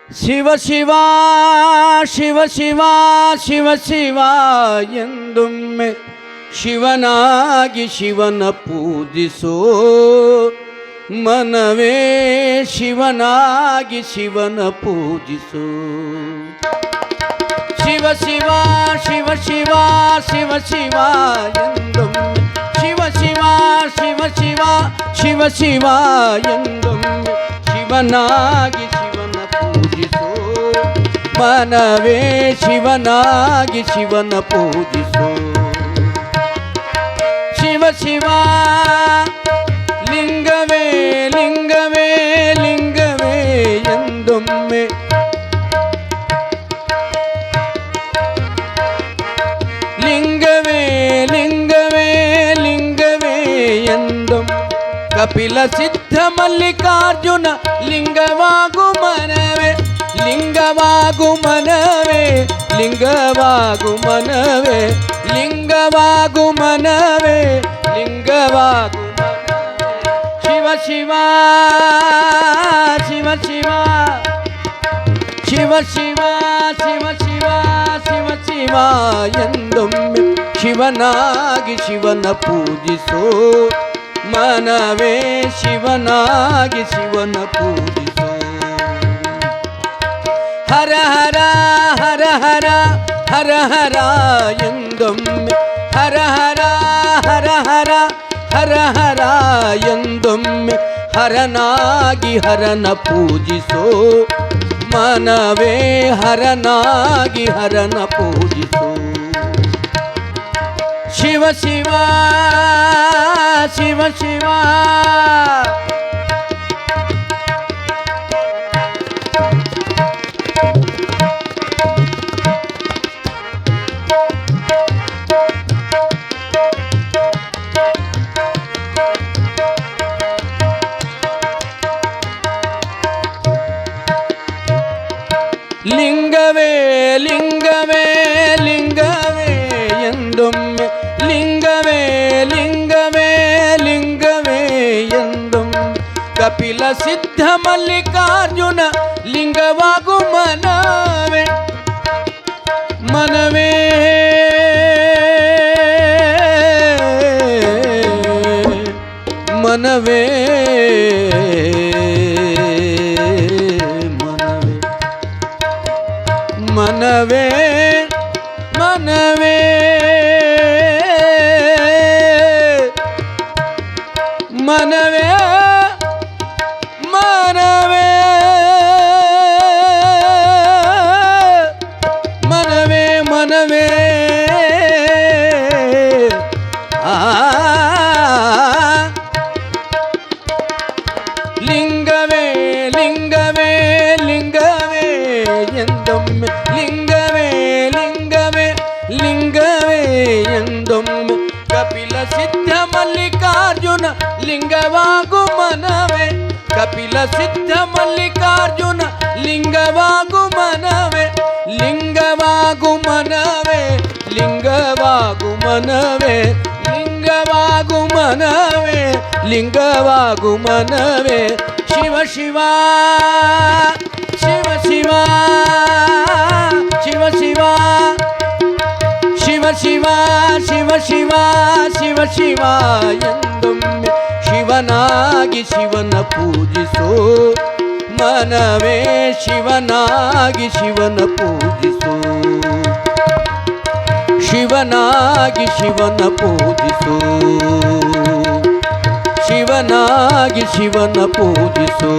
ಶಿವ ಶಿವ ಶಿವ ಶಿವ ಶಿವ ಶಿವ ಎಂದೊಮ್ಮೆ ಶಿವನಾಗಿ ಶಿವನ ಪೂಜಿಸೋ ಮನವೇ ಶಿವನಾಗಿ ಶಿವನ ಪೂಜಿಸೋ. ಶಿವ ಶಿವ ಶಿವ ಶಿವ ಶಿವ ಶಿವ ಎಂದೊಮ್ಮೆ ಶಿವ ಶಿವ ಶಿವ ಶಿವ ಶಿವ ಶಿವ ಎಂದೊಮ್ಮೆ ಶಿವನಾಗಿ ಶಿವನ ಪೂಜಿಸೋ ಮನವೇ ಶಿವನಾಗಿ ಶಿವನ ಪೂಜಿಸೋ. ಶಿವ ಶಿವ ಲಿಂಗವೇ ಲಿಂಗವೇ ಲಿಂಗವೇ ಎಂದೊಮ್ಮೆ ಲಿಂಗವೇ ಲಿಂಗವೇ ಲಿಂಗವೇ ಎಂದೊಮ್ಮೆ ಕಪಿಲ ಸಿದ್ಧ ಮಲ್ಲಿಕಾರ್ಜುನ ಲಿಂಗವಾಗು ಮನವೇ ಲಿಂಗವಾಗು ಮನವೇ ಲಿಂಗವಾಗು ಮನವೇ ಲಿಂಗವಾಗು ಮನವೇ ಲಿಂಗವಾಗು ಶಿವ ಶಿವ ಶಿವ ಶಿವ ಶಿವ ಶಿವ ಶಿವ ಶಿವ ಶಿವ ಶಿವ ಎಂದೊಮ್ಮೆ ಶಿವನಾಗಿ ಶಿವನ ಪೂಜಿಸೋ ಮನವೇ ಶಿವನಾಗಿ ಶಿವನ ಪೂಜಿಸೋ. ಹರ ಹರ ಹರ ಹರ ಹರ ಹರ ಎಂದೊಮ್ಮೆ ಹರ ಹರ ಹರ ಹರ ಹರ ಹರ ಎಂದೊಮ್ಮೆ ಹರನಾಗಿ ಹರನ ಪೂಜಿಸೋ ಮನವೇ ಹರನಾಗಿ ಹರನ ಪೂಜಿಸೋ. ಶಿವ ಶಿವ ಶಿವ ಶಿವ ಲಿಂಗವೇ ಲಿಂಗವೇ ಲಿಂಗವೇ ಎಂದೊಮ್ಮೆ ಲಿಂಗವೇ ಲಿಂಗವೇ ಲಿಂಗವೇ ಎಂದೊಮ್ಮೆ ಕಪಿಲ ಸಿದ್ಧ ಮಲ್ಲಿಕಾರ್ಜುನ ಲಿಂಗವಾಗು ಮನವೇ ಮನವೇ ಮನವೇ ಮನವೇ ಮನವೇ ಮನವೇ ಮನವೇ ಮನವೇ ಮನವೇ ಲಿಂಗವೇ ಲಿಂಗವೇ ಲಿಂಗವೇ ಎಂದೊಮ್ಮೆ ಲಿಂಗವೇ ಲಿಂಗವೇ ಲಿಂಗವೇ ಎಂದೊಮ್ಮೆ ಕಪಿಲ ಸಿದ್ಧ ಮಲ್ಲಿಕಾರ್ಜುನ ಲಿಂಗವಾಗು ಮನವೇ ಕಪಿಲ ಸಿದ್ಧ ಮಲ್ಲಿಕಾರ್ಜುನ ಲಿಂಗವಾಗು ಮನವೇ ಲಿಂಗವಾಗು ಮನವೇ ಲಿಂಗವಾಗು ಮನವೇ ಲಿಂಗವಾಗು ಮನವೇ ಲಿಂಗವಾಗು ಮನವೇ. ಶಿವ ಶಿವ ಶಿವ ಶಿವ ಶಿವ ಶಿವ ಶಿವ ಶಿವ ಶಿವ ಶಿವ ಶಿವ ಶಿವ ಎಂದೊಮ್ಮೆ ಶಿವನಾಗಿ ಶಿವನ ಪೂಜಿಸೋ ಮನವೇ ಶಿವನಾಗಿ ಶಿವನ ಪೂಜಿಸೋ ಶಿವನಾಗಿ ಶಿವನ ಪೂಜಿಸೋ ಶಿವನಾಗಿ ಶಿವನ ಪೂಜಿಸೋ.